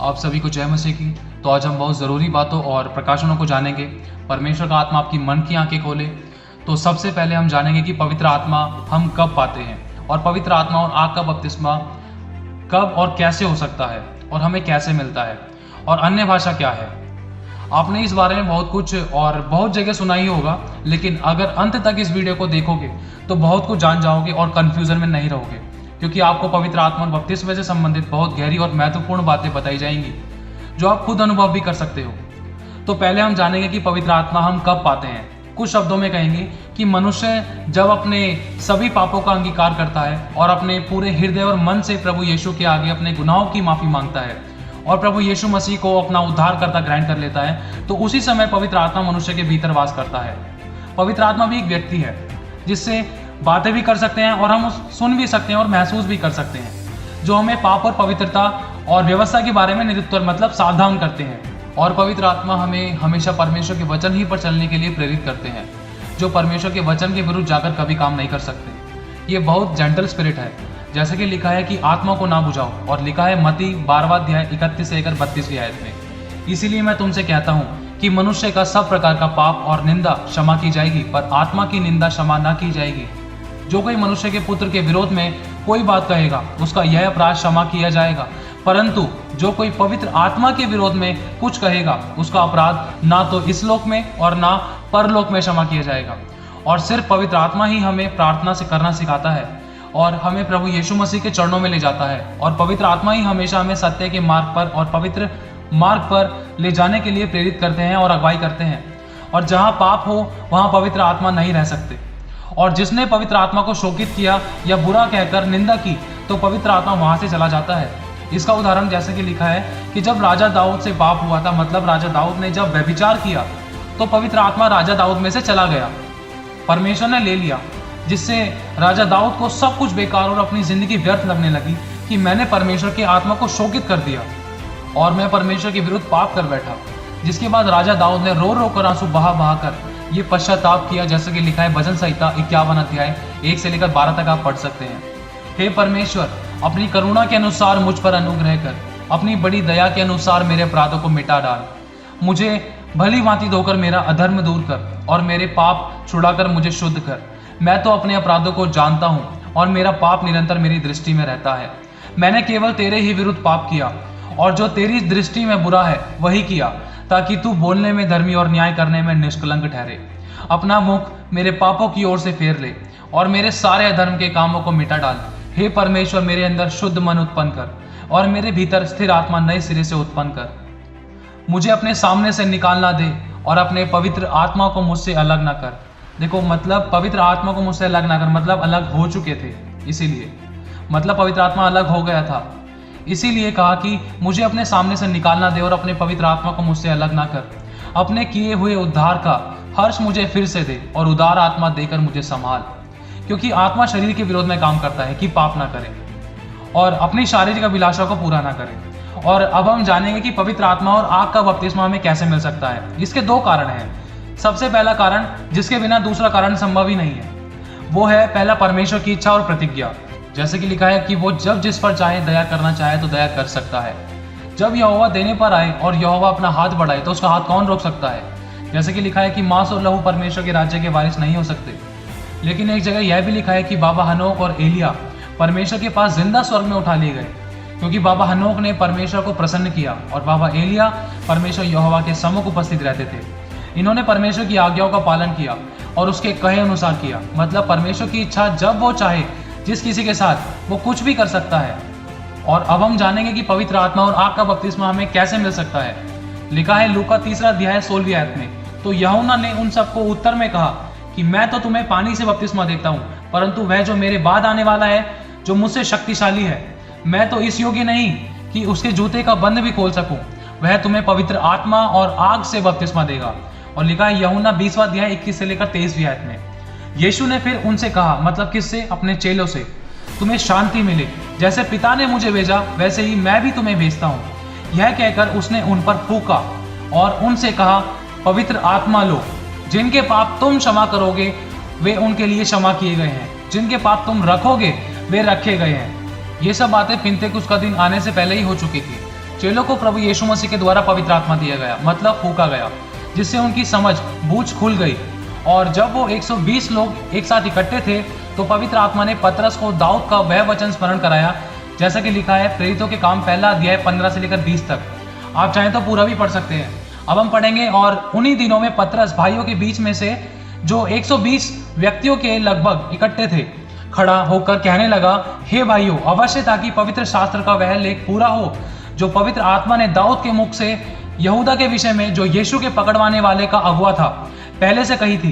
आप सभी को जय मसीह की। तो आज हम बहुत ज़रूरी बातों और प्रकाशनों को जानेंगे। परमेश्वर का आत्मा आपकी मन की आंखें खोले। तो सबसे पहले हम जानेंगे कि पवित्र आत्मा हम कब पाते हैं और पवित्र आत्मा और आग का बपतिस्मा कब और कैसे हो सकता है और हमें कैसे मिलता है और अन्य भाषा क्या है। आपने इस बारे में बहुत कुछ और बहुत जगह सुना ही होगा, लेकिन अगर अंत तक इस वीडियो को देखोगे तो बहुत कुछ जान जाओगे और कंफ्यूजन में नहीं रहोगे, क्योंकि आपको पवित्र आत्मा और बपतिस्मे से संबंधित बहुत गहरी और महत्वपूर्ण बातें बताई जाएंगी जो आप खुद अनुभव भी कर सकते हो। तो पहले हम जानेंगे कि पवित्र आत्मा हम कब पाते हैं। कुछ शब्दों में कहेंगे कि मनुष्य जब अपने सभी पापों का अंगीकार करता है और अपने पूरे हृदय और मन से प्रभु यीशु के आगे अपने गुनाहों की माफी मांगता है और प्रभु यीशु मसीह को अपना उद्धारकर्ता ग्रहण कर लेता है, तो उसी समय पवित्र आत्मा मनुष्य के भीतर वास करता है। पवित्र आत्मा भी एक व्यक्ति है जिससे बातें भी कर सकते हैं और हम सुन भी सकते हैं और महसूस भी कर सकते हैं, जो हमें पाप और पवित्रता और व्यवस्था के बारे में निरुत्तर मतलब सावधान करते हैं। और पवित्र आत्मा हमें हमेशा परमेश्वर के वचन ही पर चलने के लिए प्रेरित करते हैं, जो परमेश्वर के वचन के विरुद्ध जाकर कभी काम नहीं कर सकते। ये बहुत जेंटल स्पिरिट है, जैसे कि लिखा है कि आत्मा को ना बुझाओ, और लिखा है मत्ती 12वां अध्याय 31 से लेकर 32वीं आयत में। इसीलिए मैं तुमसे कहता हूँ कि मनुष्य का सब प्रकार का पाप और निंदा क्षमा की जाएगी, पर आत्मा की निंदा क्षमा ना की जाएगी। जो कोई मनुष्य के पुत्र के विरोध में कोई बात कहेगा उसका यह अपराध क्षमा किया जाएगा, परंतु जो कोई पवित्र आत्मा के विरोध में कुछ कहेगा उसका अपराध ना तो इस लोक में और ना परलोक में क्षमा किया जाएगा। और सिर्फ पवित्र आत्मा ही हमें प्रार्थना से करना सिखाता है और हमें प्रभु यीशु मसीह के चरणों में ले जाता है। और पवित्र आत्मा ही हमेशा हमें सत्य के मार्ग पर और पवित्र मार्ग पर ले जाने के लिए प्रेरित करते हैं और अगुवाई करते हैं। और जहाँ पाप हो वहाँ पवित्र आत्मा नहीं रह सकते। और जिसने पवित्र आत्मा को शोकित किया या बुरा कहकर निंदा की तो पवित्र आत्मा वहां से चला जाता है। इसका उदाहरण जैसे कि लिखा है कि जब राजा दाऊद से पाप हुआ था, मतलब राजा दाऊद ने जब व्यभिचार किया तो पवित्र आत्मा राजा दाऊद में से चला गया, परमेश्वर ने ले लिया, जिससे राजा दाऊद को सब कुछ बेकार और अपनी जिंदगी व्यर्थ लगने लगी कि मैंने परमेश्वर की आत्मा को शोकित कर दिया और मैं परमेश्वर के विरुद्ध पाप कर बैठा। जिसके बाद राजा दाऊद ने रो रो कर आंसू बहा बहा कर ये पश्चाताप किया, जैसे कि लिखा है भजन संहिता 51 अध्याय 1 से लेकर 12 तक आप पढ़ सकते हैं। हे परमेश्वर, अपनी करुणा के अनुसार मुझ पर अनुग्रह कर, अपनी बड़ी दया के अनुसार मेरे अपराधों को मिटा डाल। मुझे भली भांति धोकर मेरा अधर्म दूर कर और मेरे पाप छुड़ाकर मुझे शुद्ध कर। मैं तो अपने अपराधों को जानता हूँ और मेरा पाप निरंतर मेरी दृष्टि में रहता है। मैंने केवल तेरे ही विरुद्ध पाप किया और जो तेरी दृष्टि में बुरा है वही किया, ताकि तू बोलने में धर्मी और न्याय करने में निष्कलंक ठहरे। अपना मुख मेरे पापों की ओर से फेर ले और मेरे सारे अधर्म के कामों को मिटा डाल। हे परमेश्वर, मेरे अंदर शुद्ध मन उत्पन्न कर और मेरे भीतर स्थिर आत्मा नए सिरे से उत्पन्न कर। मुझे अपने सामने से निकालना दे और अपने पवित्र आत्मा को मुझसे अलग ना कर। देखो, मतलब पवित्र आत्मा को मुझसे अलग ना कर, मतलब अलग हो चुके थे, इसीलिए मतलब पवित्र आत्मा अलग हो गया था, इसीलिए कहा कि मुझे अपने सामने से निकालना दे और अपने पवित्र आत्मा को मुझसे अलग ना कर। अपने किए हुए उद्धार का हर्ष मुझे फिर से दे और उदार आत्मा देकर मुझे संभाल, क्योंकि आत्मा शरीर के विरोध में काम करता है कि पाप ना करे और अपनी शारीरिक अभिलाषा को पूरा ना करे। और अब हम जानेंगे कि पवित्र आत्मा और आग का बपतिस्मा हमें कैसे मिल सकता है। इसके दो कारण हैं। सबसे पहला कारण, जिसके बिना दूसरा कारण संभव ही नहीं है, वो है पहला परमेश्वर की इच्छा और प्रतिज्ञा। जैसे कि लिखा है कि वो जब जिस पर चाहे दया करना चाहे तो दया कर सकता है। जब यहोवा देने पर आए और यहोवा अपना हाथ बढ़ाए तो उसका हाथ कौन रोक सकता है। जैसे कि लिखा है कि मांस और लहू परमेश्वर के राज्य के वारिस नहीं हो सकते। लेकिन एक जगह यह भी लिखा है कि बाबा हनोक और एलिया परमेश्वर के पास जिंदा स्वर्ग में उठा लिए गए, क्योंकि बाबा हनोक ने परमेश्वर को प्रसन्न किया और बाबा एलिया परमेश्वर यहोवा के सम्मुख उपस्थित रहते थे। इन्होंने परमेश्वर की आज्ञाओं का पालन किया और उसके कहे अनुसार किया। मतलब परमेश्वर की इच्छा, जब वो चाहे जिस किसी के साथ वो कुछ भी कर सकता है। और अब हम जानेंगे कि पवित्र आत्मा और आग का बपतिस्मा हमें कैसे मिल सकता है। लिखा है लूका 3 अध्याय 16वीं आयत में, तो यूहन्ना ने उन सबको उत्तर में कहा कि मैं तो तुम्हें पानी से बपतिस्मा देता हूँ, परंतु वह जो मेरे बाद आने वाला है, जो मुझसे शक्तिशाली है, मैं तो इस योग्य नहीं कि उसके जूते का बंद भी खोल सकूं। वह तुम्हें पवित्र आत्मा और आग से बपतिस्मा देगा। और लिखा है यूहन्ना 20वां अध्याय 21 से लेकर 23वीं आयत में। यीशु ने फिर उनसे कहा, मतलब किससे? अपने चेलों से, तुम्हें शांति मिले। जैसे पिता ने मुझे भेजा वैसे ही मैं भी तुम्हें भेजता हूँ। यह कहकर उसने उन पर फूंका और उनसे कहा, पवित्र आत्मा लो। जिनके पाप तुम क्षमा करोगे वे उनके लिए क्षमा किए गए हैं, जिनके पाप तुम रखोगे वे रखे गए हैं। ये सब बातें पिन्तेकुस्त का दिन आने से पहले ही हो चुकी थी। चेलों को प्रभु यीशु मसीह के द्वारा पवित्र आत्मा दिया गया, मतलब फूंका गया, जिससे उनकी समझ बूझ खुल गई। और जब वो 120 लोग एक साथ इकट्ठे थे तो पवित्र आत्मा ने पतरस को दाऊद का वह वचन स्मरण कराया, जैसा कि लिखा है प्रेरितों के काम पहला अध्याय 15 से लेकर 20 तक। आप चाहें तो पूरा भी पढ़ सकते हैं। अब हम पढ़ेंगे। और उन्हीं दिनों में पतरस भाइयों के बीच में से जो 120 व्यक्तियों के लगभग इकट्ठे थे, खड़ा होकर कहने लगा, हे भाइयों, अवश्य ताकि पवित्र शास्त्र का वह लेख पूरा हो जो पवित्र आत्मा ने दाऊद के मुख से यहूदा के विषय में, जो यीशु के पकड़वाने वाले का अगुआ था, पहले से कही थी।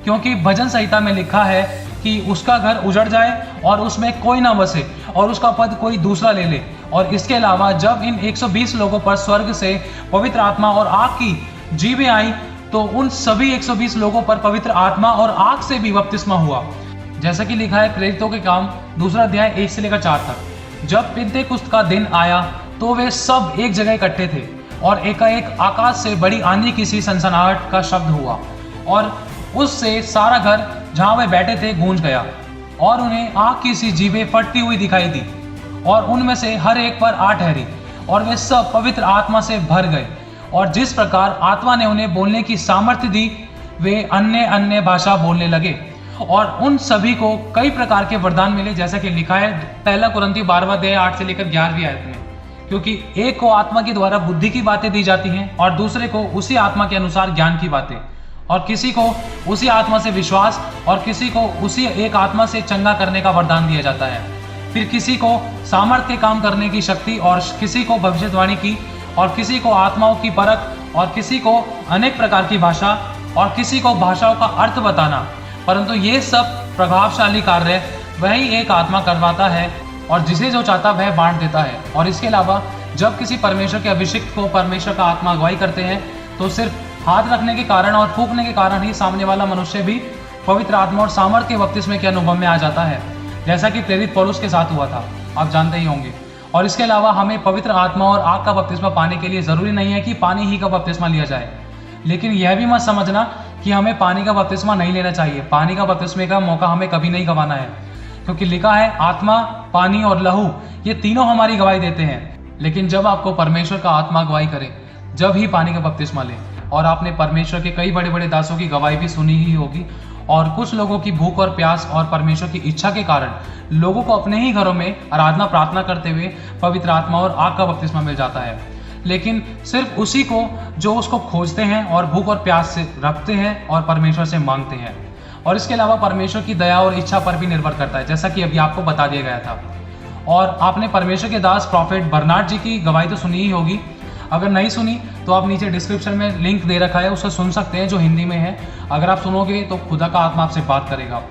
क्योंकि भजन संहिता में लिखा है कि उसका घर उजड़ जाए और उसमें कोई ना बसे और उसका पद कोई दूसरा ले ले। और इसके अलावा जब इन 120 लोगों पर स्वर्ग से पवित्र आत्मा और आग की जीभें आई तो उन सभी 120 लोगों पर पवित्र आत्मा और आग से भी बपतिस्मा हुआ, जैसा कि लिखा है प्रेरितों के काम 2 अध्याय 1 से लेकर 4 तक। जब पिन्तेकुस्त का दिन आया तो वे सब एक जगह इकट्ठे थे और एकाएक आकाश से बड़ी आंधी की सी सनसनाहट का शब्द हुआ और उससे सारा घर जहां वे बैठे थे गूंज गया और उन्हें आग की सी जीभें फटती हुई दिखाई दी और उनमें से हर एक पर आ ठहरी और वे सब पवित्र आत्मा से भर गए और जिस प्रकार आत्मा ने उन्हें बोलने की सामर्थ्य दी वे अन्य अन्य भाषा बोलने लगे। और उन सभी को कई प्रकार के वरदान मिले, जैसा कि लिखा है पहला कुरिन्थियों 12 अध्याय 8 से लेकर 11वीं आयत में। क्योंकि एक को आत्मा के द्वारा बुद्धि की बातें दी जाती हैं और दूसरे को उसी आत्मा के अनुसार ज्ञान की बातें, और किसी को उसी आत्मा से विश्वास और किसी को उसी एक आत्मा से चंगा करने का वरदान दिया जाता है। फिर किसी को सामर्थ्य के काम करने की शक्ति और किसी को भविष्यवाणी की और किसी को आत्माओं की परख और किसी को अनेक प्रकार की भाषा और किसी को भाषाओं का अर्थ बताना। परंतु ये सब प्रभावशाली कार्य वही एक आत्मा करवाता है और जिसे जो चाहता वह बांट देता है। और इसके अलावा जब किसी परमेश्वर के अभिषिक्त को परमेश्वर का आत्मा अगुवाई करते हैं तो सिर्फ हाथ रखने के कारण और फूंकने के कारण ही सामने वाला मनुष्य भी पवित्र आत्मा और सामर्थ्य के बपतिस्मे के अनुभव में आ जाता है, जैसा कि प्रेरित पौलुस के साथ हुआ था, आप जानते ही होंगे। और इसके अलावा हमें पवित्र आत्मा और आग का बपतिस्मा पाने के लिए जरूरी नहीं है कि पानी ही का बपतिस्मा लिया जाए, लेकिन यह भी मत समझना कि हमें पानी का बपतिस्मा नहीं लेना चाहिए। पानी का बपतिस्मे का मौका हमें कभी नहीं गंवाना है, क्योंकि लिखा है आत्मा, पानी और लहू ये तीनों हमारी गवाही देते हैं। लेकिन जब आपको परमेश्वर का आत्मा गवाही करे जब ही पानी का बपतिस्मा लें। और आपने परमेश्वर के कई बड़े बड़े दासों की गवाही भी सुनी ही होगी। और कुछ लोगों की भूख और प्यास और परमेश्वर की इच्छा के कारण लोगों को अपने ही घरों में आराधना प्रार्थना करते हुए पवित्र आत्मा और आग का बपतिस्मा मिल जाता है, लेकिन सिर्फ उसी को जो उसको खोजते हैं और भूख और प्यास से रखते हैं और परमेश्वर से मांगते हैं। और इसके अलावा परमेश्वर की दया और इच्छा पर भी निर्भर करता है, जैसा कि अभी आपको बता दिया गया था। और आपने परमेश्वर के दास प्रॉफेट बर्नार्ड जी की गवाही तो सुनी ही होगी। अगर नहीं सुनी तो आप नीचे डिस्क्रिप्शन में लिंक दे रखा है, उससे सुन सकते हैं, जो हिंदी में है। अगर आप सुनोगे तो खुदा का आत्मा आपसे बात करेगा।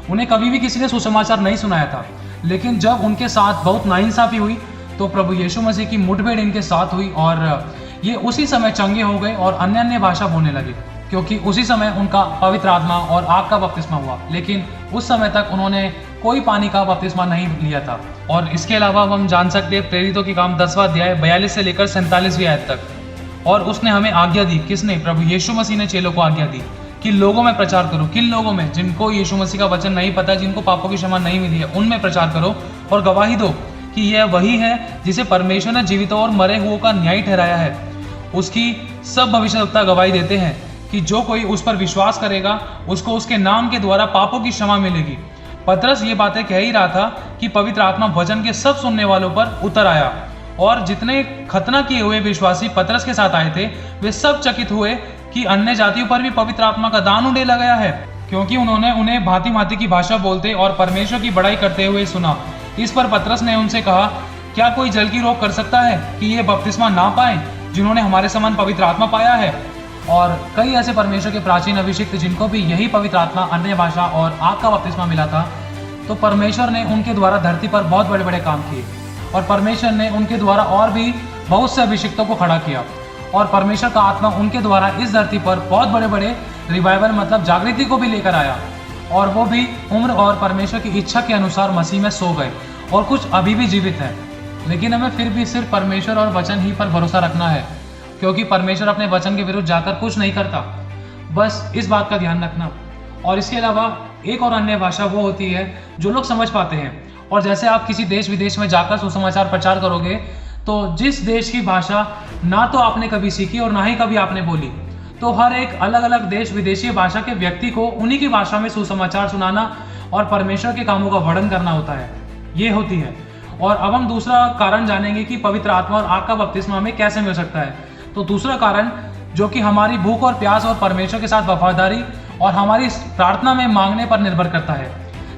उन्हें कभी भी किसी ने सुसमाचार नहीं सुनाया था, लेकिन जब उनके साथ बहुत नाइंसाफी हुई तो प्रभु यीशु मसीह की मुठभेड़ इनके साथ हुई और ये उसी समय चंगे हो गए और अन्य अन्य भाषा बोलने लगे, क्योंकि उसी समय उनका पवित्र आत्मा और आग का बपतिस्मा हुआ। लेकिन उस समय तक उन्होंने कोई पानी का बपतिस्मा नहीं लिया था। और इसके अलावा हम जान सकते हैं प्रेरितों के काम 10वां अध्याय 42 से लेकर 47वीं आयत तक। और उसने हमें आज्ञा दी, किसने? प्रभु यीशु मसीह ने चेलों को आज्ञा दी कि लोगों में प्रचार करो। किन लोगों में? जिनको यीशु मसीह का वचन नहीं पता, जिनको पापों की क्षमा नहीं मिली है, उनमें प्रचार करो और गवाही दो कि यह वही है जिसे परमेश्वर ने जीवितों और मरे हुओं का न्याय ठहराया है। उसकी सब भविष्यवक्ता गवाही देते हैं कि जो कोई उस पर विश्वास करेगा उसको उसके नाम के द्वारा पापों की क्षमा मिलेगी। पतरस ये बातें कह ही रहा था कि पवित्र आत्मा वचन के सब सुनने वालों पर उतर आया और जितने खतना किए हुए विश्वासी पतरस के साथ आए थे वे सब चकित हुए कि अन्य जातियों पर भी पवित्र आत्मा का दान उड़े लगाया है, क्योंकि उन्होंने उन्हें भांति भांति की भाषा बोलते और परमेश्वर की बड़ाई करते हुए सुना। इस पर पतरस ने उनसे कहा, क्या कोई जल की रोक कर सकता है कि ये बपतिस्मा ना पाए जिन्होंने हमारे समान पवित्र आत्मा पाया है? और कई ऐसे परमेश्वर के प्राचीन अभिषिक्त जिनको भी यही पवित्र आत्मा, अन्य भाषा और आग का बपतिस्मा मिला था, तो परमेश्वर ने उनके द्वारा धरती पर बहुत बड़े बड़े काम किए और परमेश्वर ने उनके द्वारा और भी बहुत से अभिषिक्तों को खड़ा किया और परमेश्वर का आत्मा उनके द्वारा इस धरती पर बहुत बड़े बड़े रिवाइवल मतलब जागृति को भी लेकर आया और वो भी उम्र और परमेश्वर की इच्छा के अनुसार मसीह में सो गए और कुछ अभी भी जीवित हैं। लेकिन हमें फिर भी सिर्फ परमेश्वर और वचन ही पर भरोसा रखना है, क्योंकि परमेश्वर अपने वचन के विरुद्ध जाकर कुछ नहीं करता। बस इस बात का ध्यान रखना। और इसके अलावा एक और अन्य भाषा वो होती है जो लोग समझ पाते हैं। और जैसे आप किसी देश विदेश में जाकर सुसमाचार प्रचार करोगे तो जिस देश की भाषा ना तो आपने कभी सीखी और ना ही कभी आपने बोली, तो हर एक अलग अलग देश विदेशी भाषा के व्यक्ति को उन्हीं की भाषा में सुसमाचार सुनाना और परमेश्वर के कामों का वर्णन करना होता है। ये होती है। और अब हम दूसरा कारण जानेंगे कि पवित्र आत्मा और आग का बपतिस्मा हमें कैसे मिल सकता है। तो दूसरा कारण जो कि हमारी भूख और प्यास और परमेश्वर के साथ वफादारी और हमारी प्रार्थना में मांगने पर निर्भर करता है।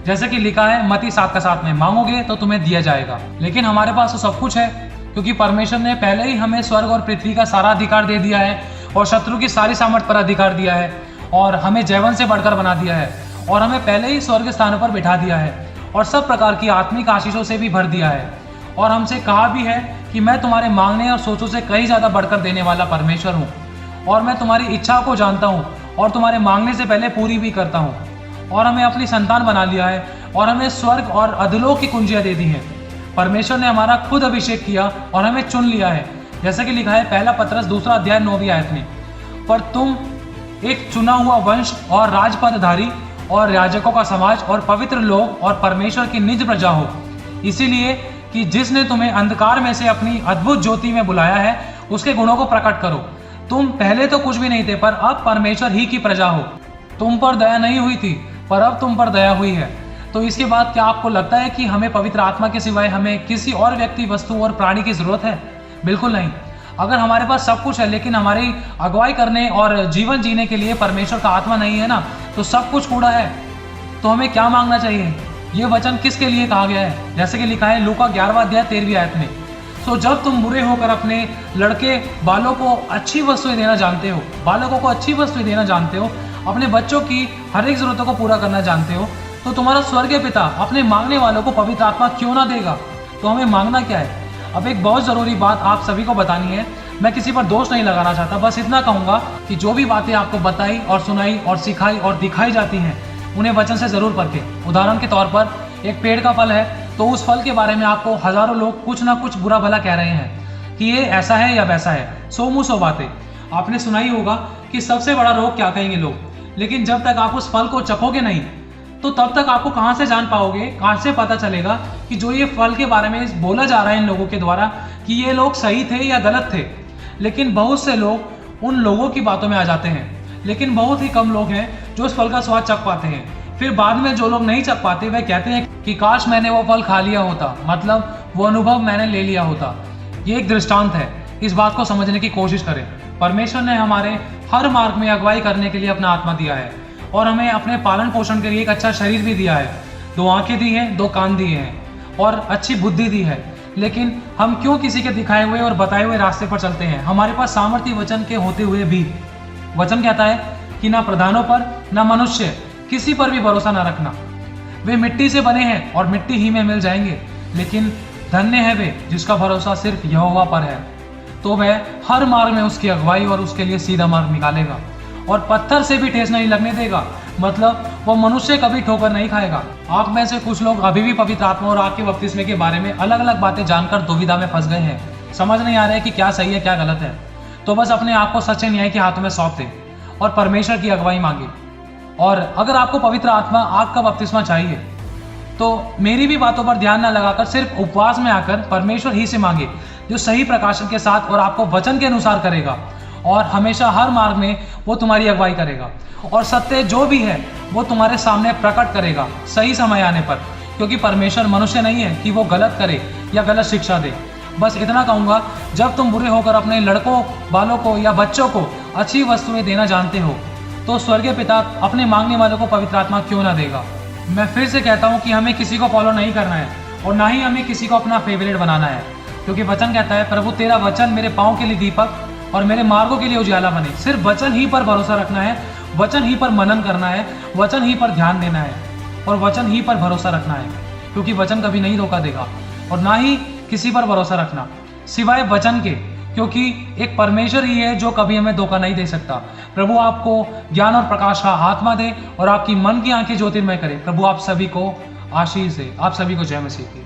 जैसे कि लिखा है मत्ती 7:7 में, मांगोगे तो तुम्हें दिया जाएगा। लेकिन हमारे पास तो सब कुछ है, क्योंकि परमेश्वर ने पहले ही हमें स्वर्ग और पृथ्वी का सारा अधिकार दे दिया है और शत्रु की सारी सामर्थ पर अधिकार दिया है और हमें जैवन से बढ़कर बना दिया है और हमें पहले ही स्वर्ग स्थानों पर बिठा दिया है और सब प्रकार की आत्मिक आशीषों से भी भर दिया है। और हमसे कहा भी है कि मैं तुम्हारे मांगने और सोचों से कहीं ज़्यादा बढ़कर देने वाला परमेश्वर हूँ और मैं तुम्हारी इच्छा को जानता हूँ और तुम्हारे मांगने से पहले पूरी भी करता हूँ। और हमें अपनी संतान बना लिया है और हमें स्वर्ग और अधोलोक की कुंजियाँ दे दी हैं। परमेश्वर ने हमारा खुद अभिषेक किया और हमें चुन लिया है, जैसे कि लिखा है 1 पतरस 2:9 में, पर तुम एक चुना हुआ वंश और राजपदधारी और याजकों का समाज और पवित्र लोग और परमेश्वर की निज प्रजा हो, इसीलिए कि जिसने तुम्हें अंधकार में से अपनी अद्भुत ज्योति में बुलाया है उसके गुणों को प्रकट करो। तुम पहले तो कुछ भी नहीं थे, पर अब परमेश्वर ही की प्रजा हो। तुम पर दया नहीं हुई थी, पर अब तुम पर दया हुई है। तो इसके बाद क्या आपको लगता है कि हमें पवित्र आत्मा के सिवाय हमें किसी और व्यक्ति, वस्तु और प्राणी की जरूरत है? बिल्कुल नहीं। अगर हमारे पास सब कुछ है लेकिन हमारी अगुवाई करने और जीवन जीने के लिए परमेश्वर का आत्मा नहीं है ना, तो सब कुछ कूड़ा है। तो हमें क्या मांगना चाहिए? ये वचन किसके लिए कहा गया है? जैसे कि लिखा है लूका 11:13 में, तो जब तुम बुरे होकर अपने लड़के बालों को अच्छी वस्तुएं देना जानते हो, बालकों को अच्छी वस्तुएं देना जानते हो, अपने बच्चों की हर एक जरूरतों को पूरा करना जानते हो, तो तुम्हारा स्वर्गीय पिता अपने मांगने वालों को पवित्र आत्मा क्यों ना देगा? तो हमें मांगना क्या है? अब एक बहुत ज़रूरी बात आप सभी को बतानी है। मैं किसी पर दोष नहीं लगाना चाहता, बस इतना कहूँगा कि जो भी बातें आपको बताई और सुनाई और सिखाई और दिखाई जाती हैं, उन्हें वचन से ज़रूर परखें। उदाहरण के तौर पर एक पेड़ का फल है, तो उस फल के बारे में आपको हज़ारों लोग कुछ ना कुछ बुरा भला कह रहे हैं कि ये ऐसा है या वैसा है, सौ मुँह सौ बातें। आपने सुना ही होगा कि सबसे बड़ा रोग क्या कहेंगे लोग, लेकिन जब तक आप उस फल को चखोगे नहीं, तो तब तक आपको कहाँ से जान पाओगे, कहाँ से पता चलेगा कि जो ये फल के बारे में बोला जा रहा है इन लोगों के द्वारा कि ये लोग सही थे या गलत थे। लेकिन बहुत से लोग उन लोगों की बातों में आ जाते हैं, लेकिन बहुत ही कम लोग हैं जो उस फल का स्वाद चख पाते हैं। फिर बाद में जो लोग नहीं चख पाते वह कहते हैं कि काश मैंने वो फल खा लिया होता, मतलब वो अनुभव मैंने ले लिया होता। ये एक दृष्टांत है, इस बात को समझने की कोशिश करें। परमेश्वर ने हमारे हर मार्ग में अगुवाई करने के लिए अपना आत्मा दिया है और हमें अपने पालन पोषण के लिए एक अच्छा शरीर भी दिया है, 2 आंखें दी हैं, 2 कान दिए हैं और अच्छी बुद्धि दी है। लेकिन हम क्यों किसी के दिखाए हुए और बताए हुए रास्ते पर चलते हैं? हमारे पास सामर्थ्य वचन के होते हुए भी वचन कहता है कि ना प्रधानों पर ना मनुष्य किसी पर भी भरोसा ना रखना। वे मिट्टी से बने हैं और मिट्टी ही में मिल जाएंगे, लेकिन धन्य है वे जिसका भरोसा सिर्फ यहोवा पर है, तो वह हर मार्ग में उसकी अगुवाई और उसके लिए सीधा मार्ग निकालेगा और पत्थर से भी ठेस नहीं लगने देगा, मतलब वो मनुष्य कभी ठोकर नहीं खाएगा। आप में से कुछ लोग अभी भी पवित्र आत्मा और आग के बपतिस्मे के बारे में अलग अलग बातें जानकर दुविधा में फंस गए हैं, समझ नहीं आ रहा है कि क्या सही है क्या गलत है। तो बस अपने आप को सच्चे न्याय के हाथों में सौंप दें और परमेश्वर की अगुवाई मांगे। और अगर आपको पवित्र आत्मा आग का बपतिस्मा चाहिए तो मेरी भी बातों पर ध्यान न लगाकर सिर्फ उपवास में आकर परमेश्वर ही से मांगे, जो सही प्रकाशन के साथ और आपको वचन के अनुसार करेगा और हमेशा हर मार्ग में वो तुम्हारी अगुवाई करेगा और सत्य जो भी है वो तुम्हारे सामने प्रकट करेगा सही समय आने पर, क्योंकि परमेश्वर मनुष्य नहीं है कि वो गलत करे या गलत शिक्षा दे। बस इतना कहूँगा, जब तुम बुरे होकर अपने लड़कों बालों को या बच्चों को अच्छी वस्तुएं देना जानते हो, तो स्वर्गीय पिता अपने मांगने वालों को पवित्र आत्मा क्यों ना देगा। मैं फिर से कहता हूँ कि हमें किसी को फॉलो नहीं करना है और ना ही हमें किसी को अपना फेवरेट बनाना है, क्योंकि वचन कहता है प्रभु तेरा वचन मेरे पाँव के लिए दीपक और मेरे मार्गों के लिए उजाला बने। सिर्फ वचन ही पर भरोसा रखना है, वचन ही पर मनन करना है, वचन ही पर ध्यान देना है और वचन ही पर भरोसा रखना है, क्योंकि वचन कभी नहीं धोखा देगा। और ना ही किसी पर भरोसा रखना सिवाय वचन के, क्योंकि एक परमेश्वर ही है जो कभी हमें धोखा नहीं दे सकता। प्रभु आपको ज्ञान और प्रकाश का आत्मा दे और आपकी मन की आंखें ज्योतिर्मय करे। प्रभु आप सभी को आशीष दे। आप सभी को जय मसीह की।